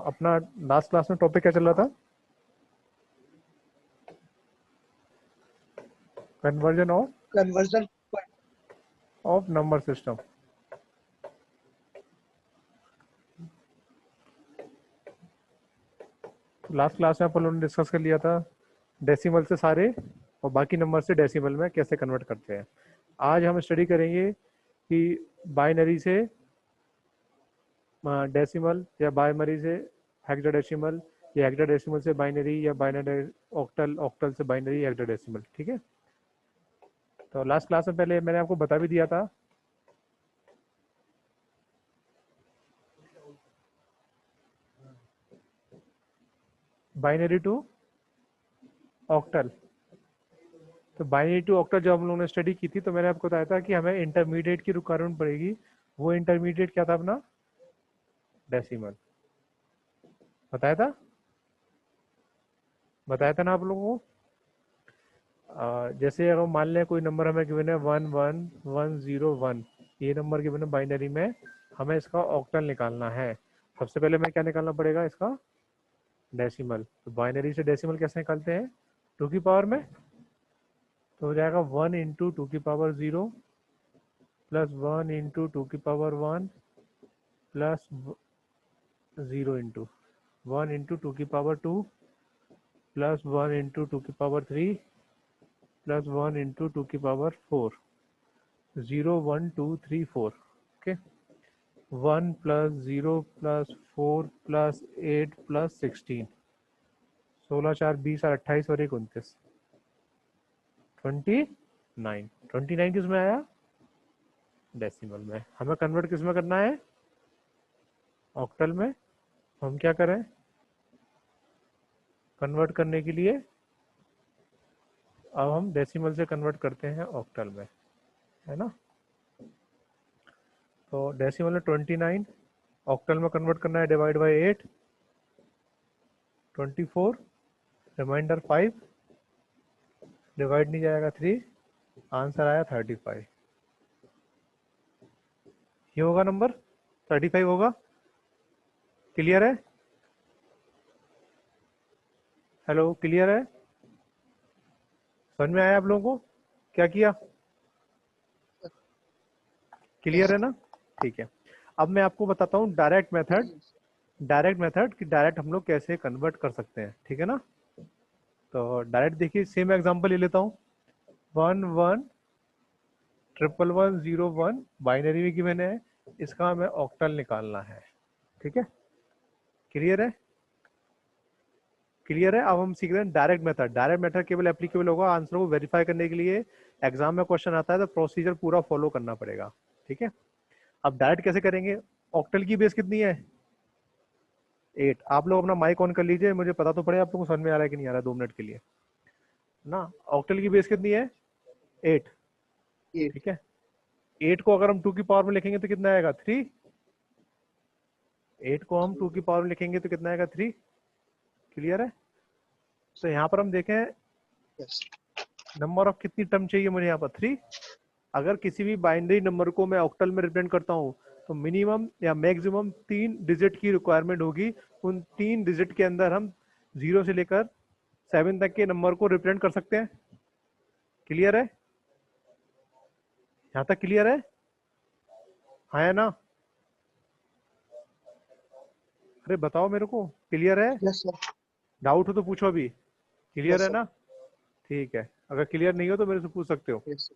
अपना last class में topic क्या चल रहा था? Conversion conversion of number system. Last class में अपन लोगों ने डिस्कस कर लिया था डेसिमल से सारे और बाकी नंबर से डेसिमल में कैसे कन्वर्ट करते हैं। आज हम स्टडी करेंगे कि बाइनरी से डेसिमल या बाइनरी से हेक्साडेसिमल या हेक्साडेसिमल से बाइनरी या बाइनरी ऑक्टल, ऑक्टल से बाइनरी हेक्साडेसिमल। ठीक है, तो लास्ट क्लास में पहले मैंने आपको बता भी दिया था बाइनरी टू ऑक्टल। तो बाइनरी टू ऑक्टल जब हम लोगों ने स्टडी की थी तो मैंने आपको बताया था कि हमें इंटरमीडिएट की रिक्वायरमेंट पड़ेगी। वो इंटरमीडिएट क्या था अपना? डेसिमल। बताया था ना आप लोगों को। जैसे अगर मान लें कोई नंबर हमें गिवन है 11101, ये नंबर गिवन है बाइनरी में, हमें इसका ऑक्टल निकालना है। सबसे पहले हमें क्या निकालना पड़ेगा? इसका डेसिमल। तो बाइनरी से डेसिमल कैसे निकालते हैं? 2 की पावर में, तो हो जाएगा 1 इंटू 2 की पावर 0 प्लस 1 इंटू 2 की पावर 1 प्लस 0 इंटू 1 इंटू 2 की पावर 2 प्लस 1 इंटू 2 की पावर 3 प्लस 1 इंटू 2 की power 4। 0 1 2 3 4। Okay, 1 plus 0 plus 4 plus 8 plus 16। 16 4 20 और 28 और 1 29। 29। 29 किस में आया? डेसिमल में। हमें कन्वर्ट किस में करना है? ऑक्टल में। हम क्या करें कन्वर्ट करने के लिए? अब हम डेसिमल से कन्वर्ट करते हैं ऑक्टल में, है ना। तो डेसिमल में 29, ऑक्टल में कन्वर्ट करना है डिवाइड बाई 8, 24, रिमाइंडर 5, डिवाइड नहीं जाएगा 3, आंसर आया 35। ये होगा नंबर 35 होगा। क्लियर है? हेलो, क्लियर है? समझ में आया आप लोगों को क्या किया? क्लियर है ना? ठीक है, अब मैं आपको बताता हूँ डायरेक्ट मेथड कि डायरेक्ट हम लोग कैसे कन्वर्ट कर सकते हैं। ठीक है ना। तो डायरेक्ट देखिए, सेम एग्जांपल ले लेता हूँ। 111101 बाइनरी में गिवन है, इसका हमें ऑक्टल निकालना है। ठीक है, क्लियर है? क्लियर है। अब हम सीख रहे हैं डायरेक्ट मेथड। डायरेक्ट मेथड केवल एप्लीकेबल होगा आंसर को वेरीफाई करने के लिए। एग्जाम में क्वेश्चन आता है तो प्रोसीजर पूरा फॉलो करना पड़ेगा। ठीक है, अब डायरेक्ट कैसे करेंगे? ऑक्टल की बेस कितनी है? 8। आप लोग अपना माइक ऑन कर लीजिए, मुझे पता तो पड़े आप लोगों को समझ में आ रहा है कि नहीं आ रहा है, 2 मिनट के लिए ना। ऑक्टल की बेस कितनी है? 8। ठीक है, 8 को अगर हम 2 की पावर में लिखेंगे तो कितना आएगा? 3। 8 को हम 2 की पावर में लिखेंगे तो कितना आएगा? 3। क्लियर है? तो यहाँ पर हम देखें नंबर ऑफ कितनी टर्म चाहिए मुझे यहाँ पर? 3। अगर किसी भी बाइनरी नंबर को मैं ऑक्टल में रिप्रेजेंट करता हूँ तो मिनिमम या मैक्सिमम 3 डिजिट की रिक्वायरमेंट होगी। उन 3 डिजिट के अंदर हम 0 से लेकर 7 तक के नंबर को रिप्रेजेंट कर सकते हैं। क्लियर है? यहाँ तक क्लियर है? हाँ या ना? अरे बताओ मेरे को, क्लियर है? Yes sir. डाउट हो तो पूछो अभी। क्लियर यस है सर। ना? ठीक है, अगर क्लियर नहीं हो तो मेरे से पूछ सकते हो। Yes sir.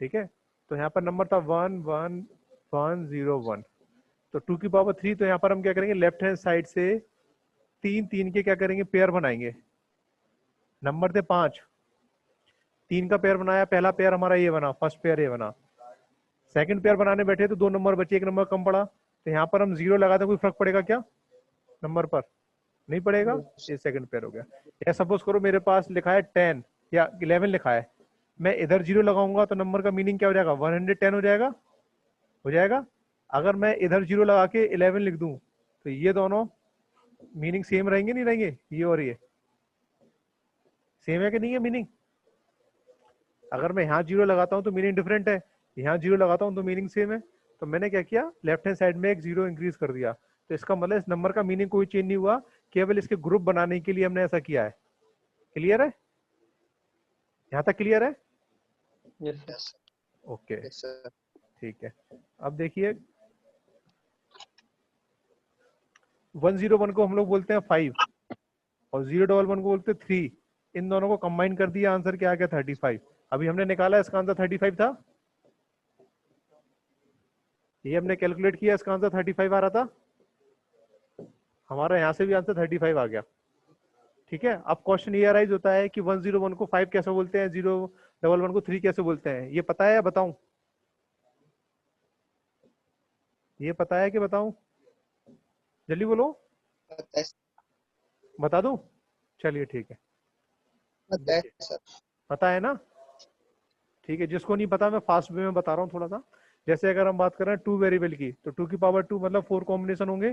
ठीक है, तो यहाँ पर नंबर था 11101। तो 2 की पावर 3, तो यहाँ पर हम क्या करेंगे? लेफ्ट हैंड साइड से 3 3 के क्या करेंगे? पेयर बनाएंगे। नंबर थे 5, 3 का पेयर बनाया, पहला पेयर हमारा ये बना, फर्स्ट पेयर ये बना। सेकंड पेयर बनाने बैठे तो 2 नंबर बचे, 1 नंबर कम पड़ा, तो यहाँ पर हम 0 लगाते, कोई फर्क पड़ेगा क्या नंबर पर? नहीं पड़ेगा। ये सेकंड पेयर हो गया। या सपोज करो मेरे पास लिखा है 10 या 11 लिखा है, मैं इधर 0 लगाऊंगा तो नंबर का मीनिंग क्या हो जाएगा? 110 हो जाएगा। हो जाएगा। अगर मैं इधर 0 लगा के 11 लिख दूं तो ये दोनों मीनिंग सेम रहेंगे नहीं रहेंगे? ये और ये सेम है कि नहीं है मीनिंग? अगर मैं यहाँ 0 लगाता हूँ तो मीनिंग डिफरेंट है, यहाँ 0 लगाता हूँ तो मीनिंग सेम है। तो मैंने क्या किया? लेफ्ट हैंड साइड में एक 0 इंक्रीज कर दिया। तो इसका मतलब इस नंबर का मीनिंग कोई चेंज नहीं हुआ, केवल इसके ग्रुप बनाने के लिए हमने ऐसा किया है। क्लियर है? यहाँ तक क्लियर है? Yes okay sir. ठीक है। अब देखिए 101 को हम लोग बोलते हैं 5 और 011 को बोलते हैं 3। इन दोनों को कंबाइन कर दिया, आंसर क्या आ गया 35। अभी हमने निकाला इसका आंसर 35 था, ये हमने कैलकुलेट किया, इसका आंसर 35 आ रहा था, हमारा यहाँ से भी आंसर 35 आ गया। ठीक है, अब क्वेश्चन ये अराइज होता है कि 101 को 5 कैसे बोलते हैं, 011 को 3 कैसे बोलते हैं, ये पता है या बताऊं? ये पता है कि बताऊं? जल्दी बोलो। बता दूं? चलिए ठीक है, देखिए सर। पता है ना? ठीक है, जिसको नहीं पता मैं फास्ट वे में बता रहा हूँ थोड़ा सा। जैसे अगर हम बात कर रहे हैं 2 वेरिएबल की, तो 2 की पावर 2 मतलब 4 कॉम्बिनेशन होंगे,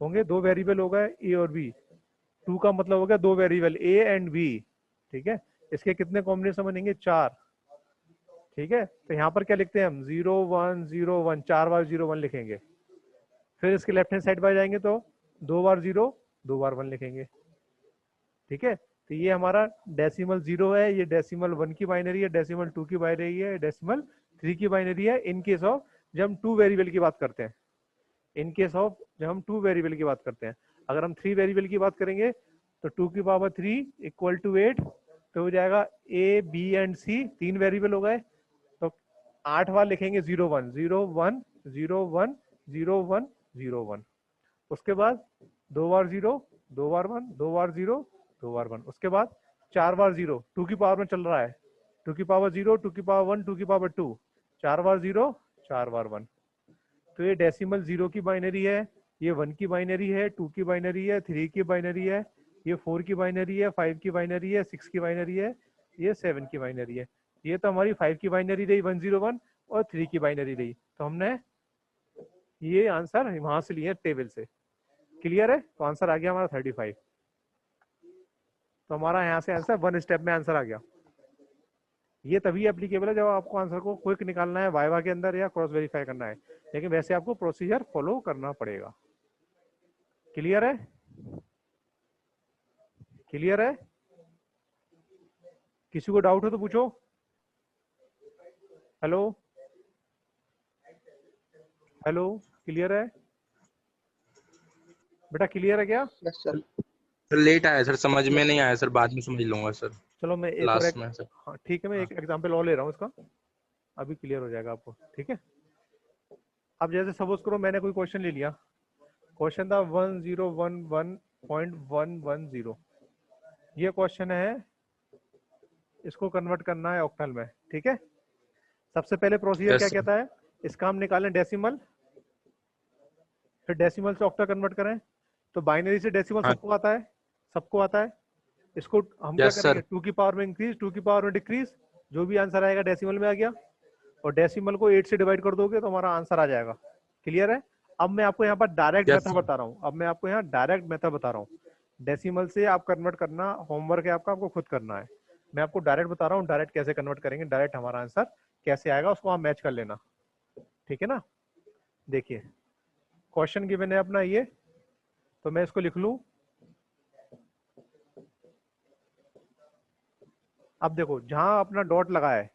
होंगे 2 वेरिएबल होगा ए और बी। 2 का मतलब हो गया 2 वेरिएबल ए एंड बी। ठीक है, इसके कितने कॉम्बिनेशन बनेंगे? 4। ठीक है, तो यहाँ पर क्या लिखते हैं हम? 0 1 0 1, 4 बार 0 1 लिखेंगे। फिर इसके लेफ्ट हैंड साइड पर जाएंगे तो 2 बार 0 2 बार 1 लिखेंगे। ठीक है, तो ये हमारा डेसिमल 0 है, ये डेसिमल 1 की बाइनरी है, डेसिमल 2 की बाइनरी है, डेसिमल 3 की बाइनरी है, इन केस ऑफ जब हम 2 वेरिएबल की बात करते हैं। इन केस ऑफ जब हम 2 वेरिएबल की बात करते हैं। अगर हम 3 वेरिएबल की बात करेंगे तो 2 की पावर 3 इक्वल टू 8, तो हो जाएगा A B and C, 3 variable हो गए। तो 8 बार लिखेंगे 0 1 0 1 0 1 0 1 0 1। उसके बाद 2 बार 0 2 बार 1 2 बार 0 2 बार 1। उसके बाद 4 बार 0, 2 की पावर में चल रहा है, 2 की पावर 0 2 की पावर 1 2 की पावर 2, 4 बार 0 4 बार 1। तो ये डेसिमल 0 की बाइनरी है, ये 1 की बाइनरी है, 2 की बाइनरी है, 3 की बाइनरी है, ये 4 की बाइनरी है, 5 की बाइनरी है, 6 की बाइनरी है, ये 7 की बाइनरी है। ये तो हमारी 5 की बाइनरी रही 101, और 3 की बाइनरी रही, तो हमने ये आंसर वहां से लिए टेबल से। क्लियर है? तो आंसर आ गया हमारा 35। तो हमारा यहाँ से आंसर 1 स्टेप में आंसर आ गया। ये तभी एप्लीकेबल है जब आपको आंसर को क्विक निकालना है वाइवा के अंदर या क्रॉस वेरीफाई करना है, लेकिन वैसे आपको प्रोसीजर फॉलो करना पड़ेगा। क्लियर है? क्लियर है? किसी को डाउट हो तो पूछो। हेलो हेलो, क्लियर है बेटा? क्लियर है क्या? Yes sir. सर लेट आया सर, समझ में नहीं आया सर, बाद में समझ लूंगा सर चलो मैं एक और लास्ट में सर। हाँ ठीक है, मैं एक एग्जांपल और ले रहा हूँ इसका, अभी क्लियर हो जाएगा आपको। ठीक है, अब जैसे सपोज करो मैंने कोई क्वेश्चन ले लिया, क्वेश्चन था 1011.110, ये क्वेश्चन है, इसको कन्वर्ट करना है ऑक्टल में। ठीक है, सबसे पहले प्रोसीजर यस क्या सर। कहता है? इसका हम निकालें डेसिमल, फिर डेसिमल से ऑक्टा कन्वर्ट करें। तो बाइनरी से डेसिमल हाँ। सबको आता है, सबको आता है। इसको हम क्या यस करेंगे? सर। 2 की पावर में इंक्रीज, 2 की पावर में डिक्रीज, जो भी आंसर आएगा डेसिमल में आ गया, और डेसिमल को 8 से डिवाइड कर दोगे तो हमारा आंसर आ जाएगा। क्लियर है? अब मैं आपको यहाँ पर डायरेक्ट यस मेथड बता रहा हूँ, अब मैं आपको यहाँ डायरेक्ट मेथड बता रहा हूँ। डेसिमल से आप कन्वर्ट करना होमवर्क है आपका, आपको खुद करना है। मैं आपको डायरेक्ट बता रहा हूँ, डायरेक्ट कैसे कन्वर्ट करेंगे, डायरेक्ट हमारा आंसर कैसे आएगा उसको आप मैच कर लेना। ठीक है ना? देखिए क्वेश्चन गिवन है अपना ये, तो मैं इसको लिख लूं। अब देखो जहां अपना डॉट लगा है,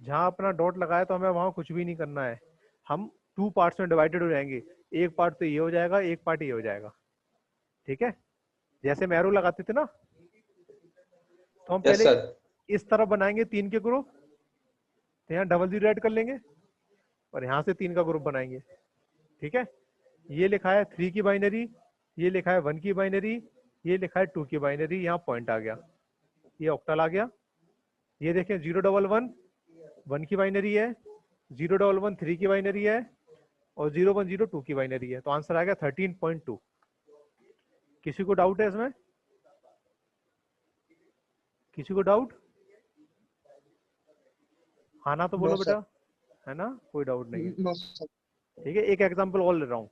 जहां अपना डॉट लगा है तो हमें वहां कुछ भी नहीं करना है, हम 2 पार्ट्स में डिवाइडेड हो जाएंगे। एक पार्ट तो ये हो जाएगा, एक पार्ट ये हो जाएगा। ठीक है, जैसे हम एरो लगाते थे ना, तो हम यस पहले सर। इस तरफ बनाएंगे 3 के ग्रुप, तो यहाँ डबल 0 ऐड कर लेंगे, और यहाँ से 3 का ग्रुप बनाएंगे। ठीक है, ये लिखा है 3 की बाइनरी, ये लिखा है 1 की बाइनरी, ये लिखा है 2 की बाइनरी, यहाँ पॉइंट आ गया, ये ऑक्टल आ गया। ये देखें 011 1 की बाइनरी है, 011 3 की बाइनरी है, और 0102 2 की बाइनरी है, तो आंसर आ गया 13.2। किसी को डाउट है इसमें? किसी को डाउट? हाँ ना तो नो बोलो सर। बेटा, है ना? कोई डाउट नहीं है। No sir. ठीक है, एक एग्जांपल और ले रहा हूँ,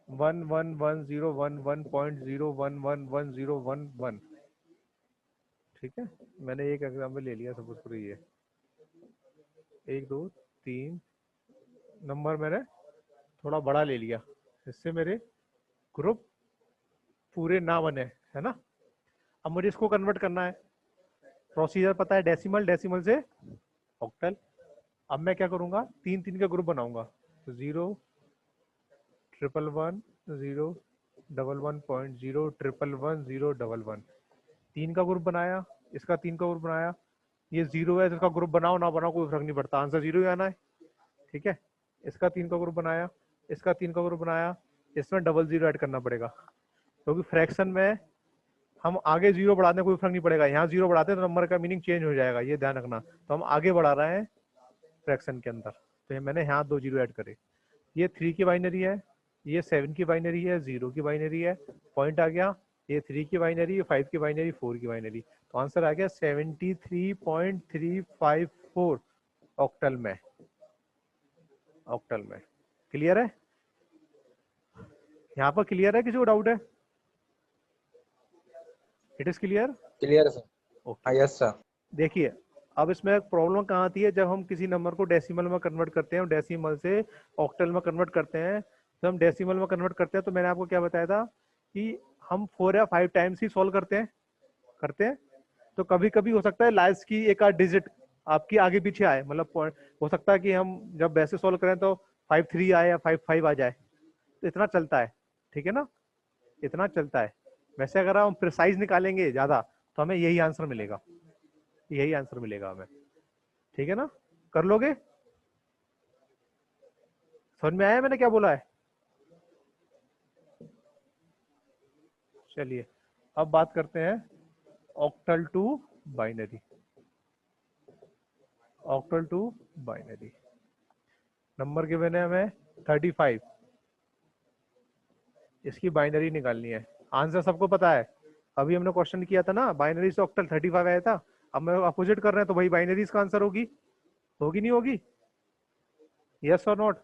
111011.0111101। ठीक है, मैंने एक एग्जांपल ले लिया, सपोज करो ये 1 2 3 नंबर मैंने थोड़ा बड़ा ले लिया, जिससे मेरे ग्रुप पूरे ना बने, है ना। अब मुझे इसको कन्वर्ट करना है, प्रोसीजर पता है, डेसिमल, डेसिमल से ऑक्टल। अब मैं क्या करूंगा, 3 3 का ग्रुप बनाऊंगा, तो 0 ट्रिपल 1 0 11.0 ट्रिपल 1 0 11, 3 का ग्रुप बनाया, इसका 3 का ग्रुप बनाया, ये 0 है तो इसका ग्रुप बनाओ ना बनाओ कोई फर्क नहीं पड़ता, आंसर 0 ही आना है, ठीक है। इसका 3 का ग्रुप बनाया, इसका 3 का ग्रुप बनाया, इसमें डबल 0 ऐड करना पड़ेगा, क्योंकि फ्रैक्शन में हम आगे 0 बढ़ाते हैं कोई फर्क नहीं पड़ेगा, यहाँ 0 बढ़ाते हैं तो नंबर का मीनिंग चेंज हो जाएगा, ये ध्यान रखना। तो हम आगे बढ़ा रहे हैं फ्रैक्शन के अंदर, तो ये मैंने यहाँ 2 0 ऐड करे। ये 3 की बाइनरी है, ये 7 की बाइनरी है, 0 की बाइनरी है, पॉइंट आ गया। ये 3 की बाइनरी, 5 की बाइनरी, 4 की बाइनरी, तो आंसर आ गया 73.354 ऑक्टल में, ऑक्टल में। क्लियर है, यहाँ पर क्लियर है, किसी को डाउट है? It is clear? क्लियर है सर। Okay, yes sir. देखिए अब इसमें प्रॉब्लम कहाँ आती है, जब हम किसी नंबर को डेसिमल में कन्वर्ट करते हैं, डेसिमल से ऑक्टल में कन्वर्ट करते हैं, तो हम डेसिमल में कन्वर्ट करते हैं, तो मैंने आपको क्या बताया था कि हम 4 या 5 टाइम्स ही सॉल्व करते हैं। तो कभी कभी हो सकता है लास्ट की एक आध डिजिट आपकी आगे पीछे आए, मतलब हो सकता है कि हम जब वैसे सॉल्व करें तो 5 3 आए या 5 5 आ जाए, तो इतना चलता है, ठीक है ना, इतना चलता है। वैसे अगर हम प्रिसाइज निकालेंगे ज्यादा तो हमें यही आंसर मिलेगा, यही आंसर मिलेगा हमें, ठीक है ना। कर लोगे? समझ में आया मैंने क्या बोला है? चलिए अब बात करते हैं octal to binary, octal to binary. Number given है हमें 35, इसकी बाइनरी निकालनी है। आंसर सबको पता है, अभी हमने क्वेश्चन किया था ना, बाइनरी से ऑक्टल 35 आया था। अब मैं अपोजिट कर रहे हैं तो भाई बाइनरी का आंसर होगी, होगी नहीं होगी? यस और नॉट?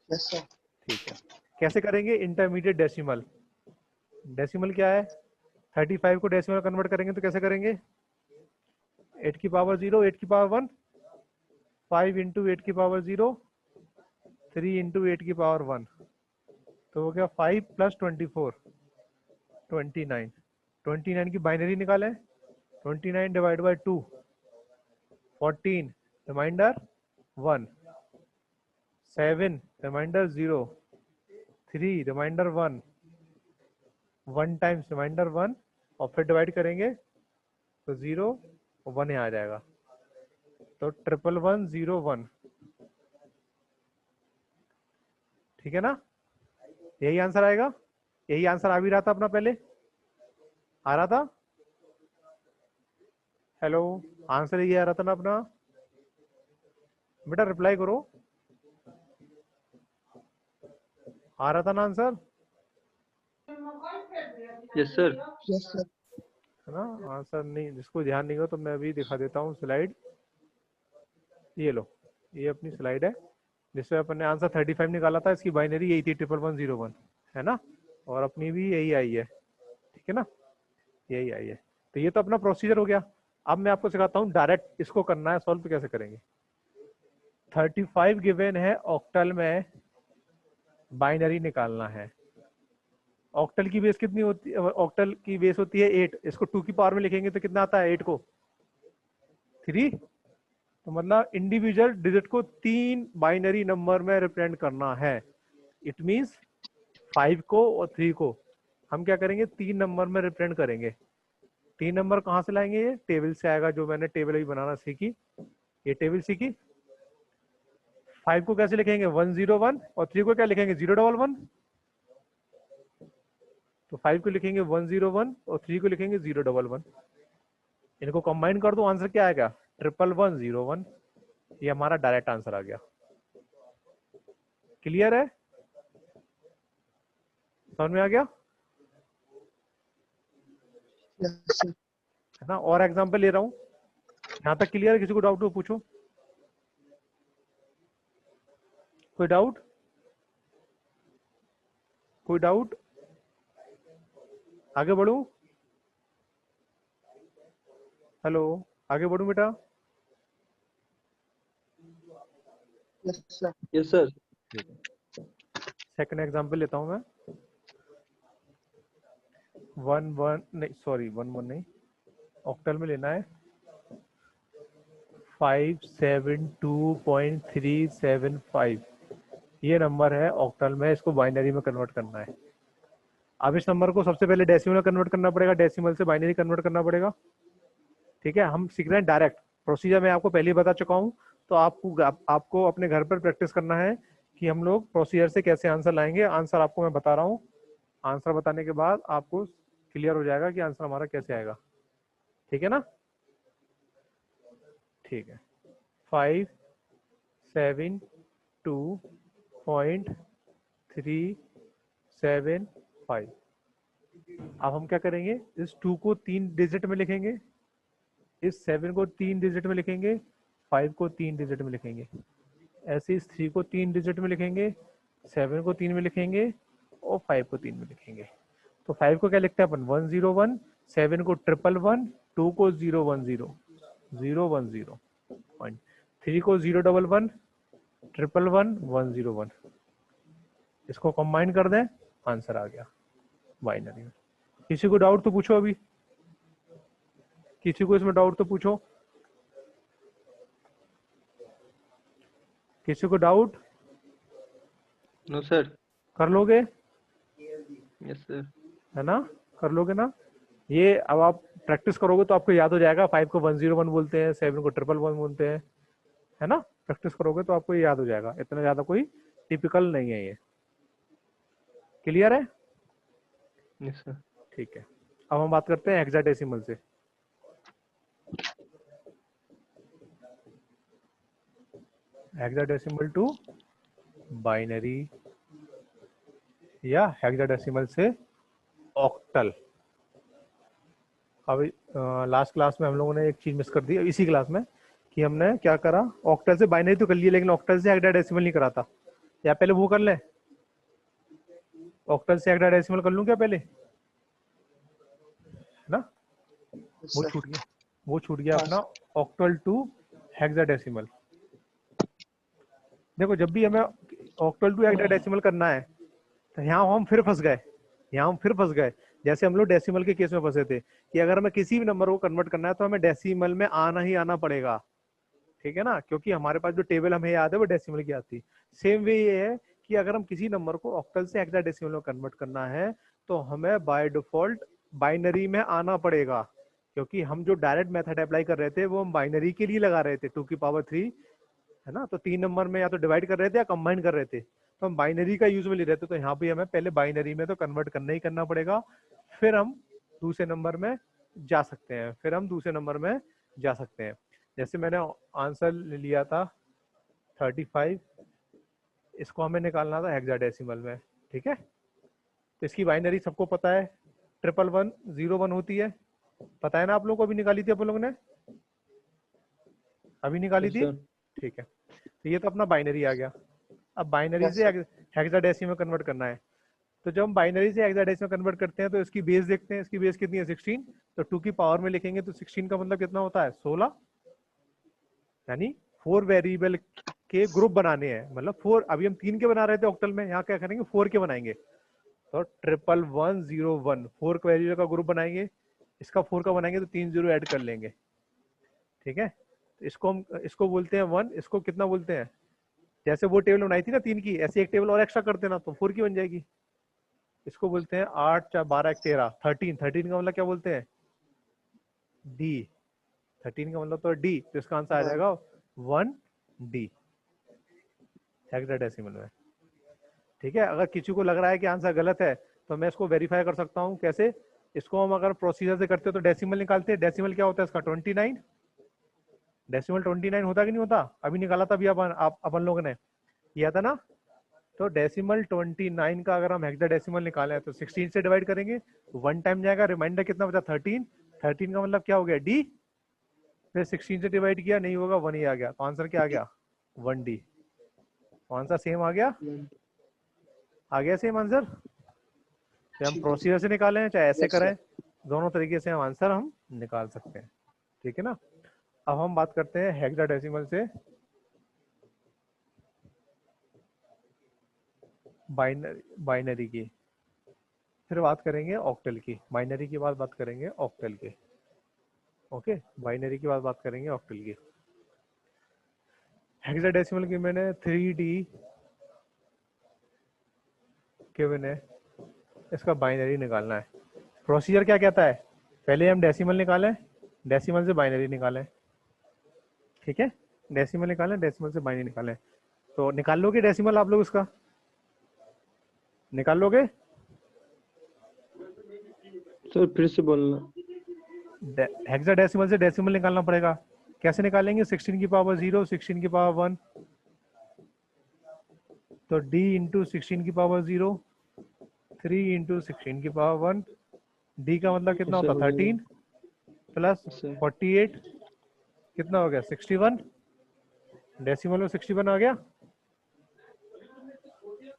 Yes sir. ठीक है, कैसे करेंगे? Intermediate decimal. डेसिमल क्या है? 35 को डेसिमल कन्वर्ट करेंगे तो कैसे करेंगे? 8 की पावर 0, 8 की पावर 1, 5 इंटू 8 की पावर 0, 3 इंटू 8 की पावर 1, तो वो क्या 5 प्लस 24 29, 29 की बाइनरी निकालें, 29 divide by 2 14, remainder 1, 7 remainder 0, 3 remainder 1, 1 times remainder 1, और फिर डिवाइड करेंगे तो 0 1 यहाँ आ जाएगा, तो 1101, ठीक है ना, यही आंसर आएगा। यही आंसर आ भी रहा था अपना, पहले आ रहा था। हेलो, आंसर यही आ रहा था ना अपना, बेटा रिप्लाई करो, आ रहा था ना answer? Yes sir. Yes sir. है ना, आंसर नहीं, जिसको ध्यान नहीं हो तो मैं अभी दिखा देता हूँ स्लाइड, ये लो, ये अपनी स्लाइड है जिससे अपन ने आंसर 35 निकाला था, इसकी बाइनरी यही थी 1101, है ना, और अपनी भी यही आई है, ठीक है ना, यही आई है। तो ये तो अपना प्रोसीजर हो गया। अब मैं आपको सिखाता हूँ डायरेक्ट इसको करना है सॉल्व, तो कैसे करेंगे। 35 गिवन है, ऑक्टल में बाइनरी निकालना है। ऑक्टल की बेस कितनी होती है? ऑक्टल की बेस होती है 8, इसको 2 की पावर में लिखेंगे तो कितना आता है 8 को? 3, तो मतलब इंडिविजुअल डिजिट को 3 बाइनरी नंबर में रिप्रेजेंट करना है। इट मींस 5 को और 3 को हम क्या करेंगे, 3 नंबर में रिप्रेजेंट करेंगे। 3 नंबर कहाँ से लाएंगे? ये टेबल से आएगा, जो मैंने टेबल अभी बनाना सीखी, ये टेबल सीखी। 5 को कैसे लिखेंगे? 101, और 3 को क्या लिखेंगे? 011। तो 5 को लिखेंगे 101 और 3 को लिखेंगे 011। इनको कंबाइन कर दो, आंसर क्या आएगा? 1101। ये हमारा डायरेक्ट आंसर आ गया। क्लियर है? समझ में आ गया? Yes sir. है ना, और एग्जांपल ले रहा हूं, यहां तक क्लियर है? किसी को डाउट हो पूछो, कोई डाउट? कोई डाउट? आगे बढ़ू? हेलो, आगे बढ़ू बेटा? Yes sir. Yes sir. Second example लेता हूं मैं। 1 1 नहीं, सॉरी 1 1 नहीं, ऑक्टल में लेना है 572.375। ये नंबर है ऑक्टल में, इसको बाइनरी में कन्वर्ट करना है। अब इस नंबर को सबसे पहले डेसिमल में कन्वर्ट करना पड़ेगा, डेसिमल से बाइनरी कन्वर्ट करना पड़ेगा। ठीक है, हम सीख रहे हैं डायरेक्ट प्रोसीजर, मैं आपको पहले ही बता चुका हूँ। तो आपको अपने घर पर प्रैक्टिस करना है कि हम लोग प्रोसीजर से कैसे आंसर लाएंगे। आंसर आपको मैं बता रहा हूँ, आंसर बताने के बाद आपको क्लियर हो जाएगा कि आंसर हमारा कैसे आएगा। ठीक है ना? ठीक है, 572.375। अब हम क्या करेंगे, इस 2 को 3 डिजिट में लिखेंगे, इस 7 को 3 डिजिट में लिखेंगे, 5 को 3 डिजिट में लिखेंगे, ऐसे इस 3 को 3 डिजिट में लिखेंगे, 7 को 3 में लिखेंगे और 5 को 3 में लिखेंगे। तो 5 को क्या लिखते हैं अपन, 101, 7 को 111, 2 को 010, 010 पॉइंट, 3 को 011, 111, 101। इसको कंबाइन कर दें, आंसर आ गया बाइनरी में। किसी को डाउट तो पूछो, अभी किसी को इसमें डाउट तो पूछो, किसी को डाउट? No sir. कर लोगे? Yes sir. है ना, कर लोगे ना? ये अब आप प्रैक्टिस करोगे तो आपको याद हो जाएगा। 5 को 101 बोलते हैं, 7 को 111 बोलते हैं, है ना? प्रैक्टिस करोगे तो आपको ये याद हो जाएगा, इतना ज्यादा कोई टिपिकल नहीं है ये। क्लियर है? Yes sir. ठीक है, अब हम बात करते हैं हेक्साडेसिमल से। हेक्साडेसिमल टू बाइनरी या हेक्साडेसिमल से ऑक्टल। अब लास्ट क्लास में हम लोगों ने एक चीज मिस कर दी इसी क्लास में, कि हमने क्या करा, ऑक्टल से बाइनरी तो कर लिया लेकिन ऑक्टल से हेक्साडेसिमल नहीं करा था। या पहले वो कर ले, ऑक्टल से हेक्साडेसिमल कर लूं क्या पहले, है ना? वो छूट गया, वो छूट गया अपना ऑक्टल टू हेक्साडेसिमल। देखो जब भी हमें ऑक्टल टू हेक्साडेसिमल करना है तो यहाँ हम फिर फंस गए, यहाँ हम फिर फंस गए। जैसे हम लोग डेसिमल के केस में फंसे थे कि अगर हमें किसी भी नंबर को कन्वर्ट करना है तो हमें डेसिमल में आना ही आना पड़ेगा। ठीक है ना, क्योंकि हमारे पास जो टेबल हमें याद है वो डेसिमल की आती। सेम वे ये है कि अगर हम किसी नंबर को ऑक्टल से हेक्साडेसिमल में कन्वर्ट करना है तो हमें बाय डिफॉल्ट बाइनरी में आना पड़ेगा, क्योंकि हम जो डायरेक्ट मेथड अप्लाई कर रहे थे वो हम बाइनरी के लिए लगा रहे थे, 2⁻3, है ना? तो 3 नंबर में या तो डिवाइड कर रहे थे या कंबाइन कर रहे थे, तो हम बाइनरी का यूज में ले रहे थे। तो यहाँ पे हमें पहले बाइनरी में तो कन्वर्ट करना ही करना पड़ेगा, फिर हम दूसरे नंबर में जा सकते हैं, फिर हम दूसरे नंबर में जा सकते हैं। जैसे मैंने आंसर लिया था 35, इसको हमें निकालना था हेक्साडेसिमल में। ठीक है, तो इसकी बाइनरी सबको पता है, 11101 होती है, पता है ना आप लोग को? अभी निकाली थी आप लोगों ने, अभी निकाली यस थी? सर। ठीक है, तो ये तो अपना बाइनरी आ गया। अब बाइनरी से हेक्साडेसिमल में कन्वर्ट करना है, तो जब हम बाइनरी से हेक्साडेसिमल कन्वर्ट करते हैं तो इसकी बेस देखते हैं, इसकी बेस कितनी है, 16। तो 2 की पावर में लिखेंगे तो 16 का मतलब कितना होता है, 16। यानी 4 वेरिएबल के ग्रुप बनाने हैं, मतलब 4, अभी हम 3 के बना रहे थे ऑक्टल में, यहाँ क्या करेंगे 4 के बनाएंगे। तो 11101 4 वेरिएबल का ग्रुप बनाएंगे, इसका 4 का बनाएंगे तो 3 जीरो ऐड कर लेंगे। ठीक है, तो इसको बोलते हैं 1, इसको कितना बोलते हैं, जैसे वो टेबल बनाई थी ना 3 की, ऐसे एक टेबल और एक्स्ट्रा कर देना तो 4 की बन जाएगी। इसको बोलते हैं 8 4 12 13, 13 का मतलब क्या बोलते हैं, डी। 13 का मतलब तो डी, तो इसका आंसर आ जाएगा 1D हेक्साडेसिमल में। ठीक है, अगर किसी को लग रहा है कि आंसर गलत है तो मैं इसको वेरीफाई कर सकता हूँ। कैसे? इसको हम अगर प्रोसीजर से करते तो डेसिमल निकालते हैं, डेसिमल क्या होता है इसका, 29। डेसिमल 29 होता कि नहीं होता? अभी निकाला था, अभी अपन लोगों ने किया था ना। तो डेसिमल 29 का अगर हम हेक्साडेसिमल निकालें तो 16 से डिवाइड करेंगे, 1 टाइम जाएगा, रिमाइंडर कितना बचा, 13। 13 का मतलब क्या हो गया, डी। फिर 16 से डिवाइड किया, नहीं होगा, 1 ही आ गया, तो आंसर क्या आ गया, 1D। आंसर सेम आ गया, सेम आंसर। हम प्रोसीजर से निकालें चाहे ऐसे करें, दोनों तरीके से हम आंसर हम निकाल सकते हैं। ठीक है ना, अब हम बात करते हैं हेक्साडेसिमल से बाइनरी की, फिर बात करेंगे ऑक्टल की। बाइनरी की बात करेंगे ऑक्टल की। ओके, बाइनरी की बात करेंगे ऑक्टल की। हेक्साडेसिमल की मैंने 3D के मैंने इसका बाइनरी निकालना है। प्रोसीजर क्या कहता है, पहले हम डेसिमल निकालें, डेसिमल से बाइनरी निकालें। ठीक है, डेसिमल निकालें, डेसिमल से बाइनरी निकालें। तो निकाल लोगे डेसिमल आप लोग, इसका निकाल लोगे? सर फिर से बोलना। हेक्साडेसिमल से डेसिमल निकालना पड़ेगा। कैसे निकालेंगे? 16 की पावर 0, 16 की पावर 1, तो d इंटू 16 की पावर 0, 3 इंटू 16 की पावर 1, d का मतलब कितना सर होता? हो जाएगा। 13 प्लस सर 48, कितना हो गया? 61। डेसिमल में 61 आ गया,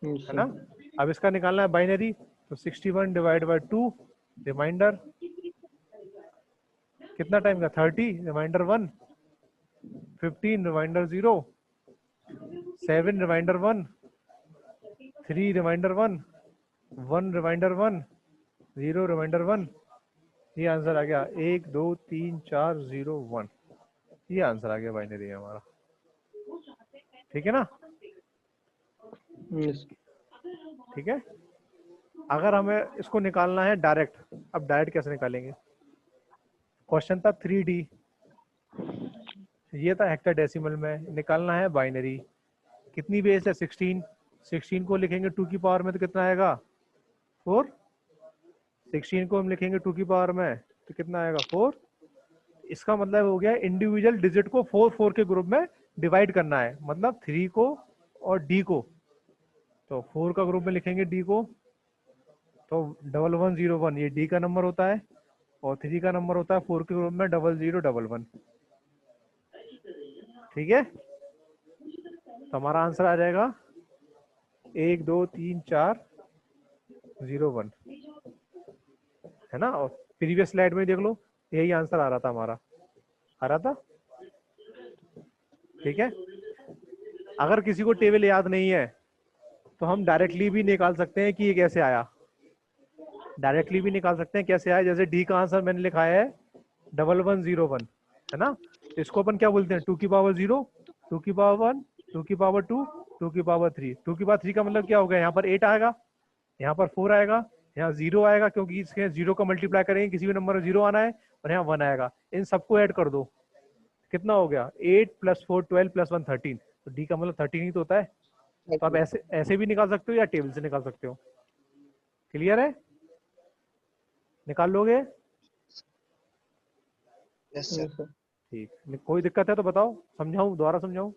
है ना? सर अब इसका निकालना है बाइनरी, तो 61 डिवाइड बाय 2, रिमाइंडर कितना टाइम का? 30, remainder 1, 15 remainder 0, 7 remainder 1, 3 remainder 1, 1 remainder 1, 0 remainder 1। ये आंसर आ गया 1 2 3 4 0 1। ये आंसर आ गया बाइनरी हमारा। ठीक है ना? यस ठीक है। अगर हमें इसको निकालना है डायरेक्ट, अब डायरेक्ट कैसे निकालेंगे? क्वेश्चन था 3D, ये था हेक्साडेसिमल में, निकालना है बाइनरी। कितनी बेस है? 16। 16 को लिखेंगे 2 की पावर में तो कितना आएगा? 4। 16 को हम लिखेंगे 2 की पावर में तो कितना आएगा? 4। इसका मतलब हो गया इंडिविजुअल डिजिट को 4 4 के ग्रुप में डिवाइड करना है, मतलब 3 को और D को। तो 4 का ग्रुप में लिखेंगे D को, तो 1101, ये D का नंबर होता है, और 3 का नंबर होता है 4 के ग्रुप में 0011। ठीक है, तो हमारा आंसर आ जाएगा 1 2 3 4 0 1, है ना? और प्रीवियस स्लाइड में देख लो, यही आंसर आ रहा था हमारा, आ रहा था। ठीक है, अगर किसी को टेबल याद नहीं है तो हम डायरेक्टली भी निकाल सकते हैं कि ये कैसे आया। डायरेक्टली भी निकाल सकते हैं कैसे आया, जैसे डी का आंसर मैंने लिखा है 1101, है ना? तो इसको अपन क्या बोलते हैं? 2 की पावर 0, 2 की पावर 1, 2 की पावर 2, 2 की पावर 3। 2 की पावर 3 का मतलब क्या हो गया? यहाँ पर 8 आएगा, यहाँ पर 4 आएगा, यहाँ 0 आएगा, क्योंकि इसके 0 का मल्टीप्लाई करेंगे किसी भी नंबर में 0 आना है, और यहाँ 1 आएगा। इन सबको ऐड कर दो, कितना हो गया? 8 + 4 12 + 1 13। तो डी का मतलब 13 ही तो होता है। तो आप ऐसे ऐसे भी निकाल सकते हो या टेबल से निकाल सकते हो। क्लियर है? निकाल लोगे? Yes sir. ठीक, कोई दिक्कत है तो बताओ, समझाऊं, दोबारा समझाऊं?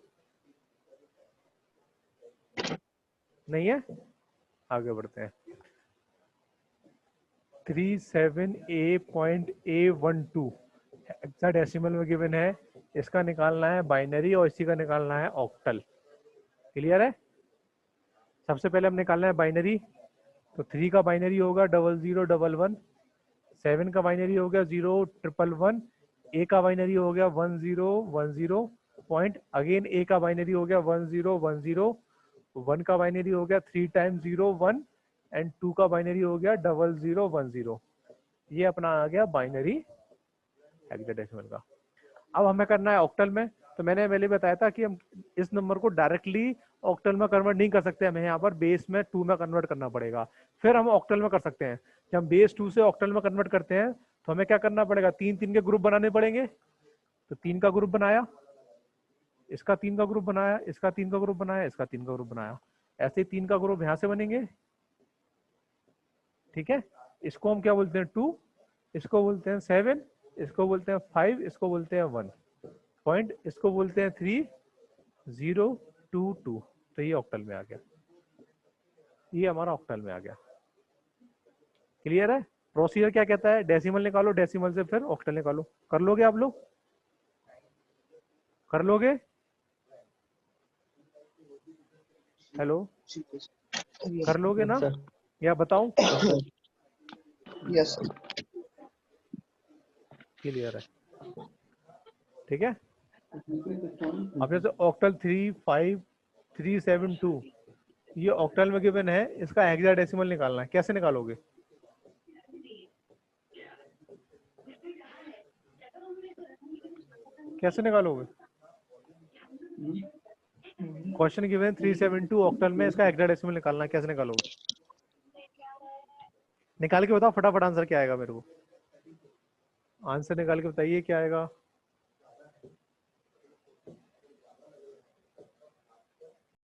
नहीं है? आगे बढ़ते हैं। 37A.A12 हेक्साडेसिमल में गिवन है, इसका निकालना है बाइनरी और इसी का निकालना है ऑक्टल। क्लियर है? सबसे पहले हम निकालना है बाइनरी, तो 3 का बाइनरी होगा 0011, 7 का बाइनरी हो गया 0111, ए का बाइनरी हो गया 1010 पॉइंट, अगेन ए का बाइनरी हो गया 1010, 1 का बाइनरी हो गया 3 टाइम्स 0 1, एंड 2 का बाइनरी हो गया 0010। ये अपना आ गया बाइनरी हेक्साडेसिमल का। अब हमें करना है ऑक्टल में, तो मैंने पहले बताया था कि हम इस नंबर को डायरेक्टली ऑक्टल में कन्वर्ट नहीं कर सकते, हमें यहाँ पर बेस में 2 में कन्वर्ट करना पड़ेगा, फिर हम ऑक्टल में कर सकते हैं। जब हम बेस 2 से ऑक्टल में कन्वर्ट करते हैं तो हमें क्या करना पड़ेगा? 3 3 के ग्रुप बनाने पड़ेंगे। तो 3 का ग्रुप बनाया, इसका 3 का ग्रुप बनाया, इसका 3 का ग्रुप बनाया, इसका 3 का ग्रुप बनाया, ऐसे 3 का ग्रुप यहाँ से बनेंगे। ठीक है, इसको हम क्या बोलते हैं? 2, इसको बोलते हैं 7, इसको बोलते हैं 5, इसको बोलते हैं 1 पॉइंट, इसको बोलते हैं 3 0 2 2। तो ये ऑक्टल में आ गया, ये हमारा ऑक्टल में आ गया। क्लियर है? प्रोसीजर क्या कहता है? डेसिमल निकालो, डेसिमल से फिर ऑक्टल निकालो। कर लोगे आप लोग? कर लोगे? हेलो, कर लोगे ना? सर या बताऊं? Yes sir. क्लियर है? ठीक है, अब जैसे ऑक्टल 3 5 3 7 2, ये ऑक्टल में गिवन है, इसका हेक्साडेसिमल निकालना है, कैसे निकालोगे? कैसे निकालोगे? क्वेश्चन गिवन 372 ऑक्टल में, इसका हेक्साडेसिमल निकालना है, कैसे निकालोगे? निकाल के बताओ फटाफट, आंसर क्या आएगा मेरे को? आंसर निकाल के बताइए क्या आएगा।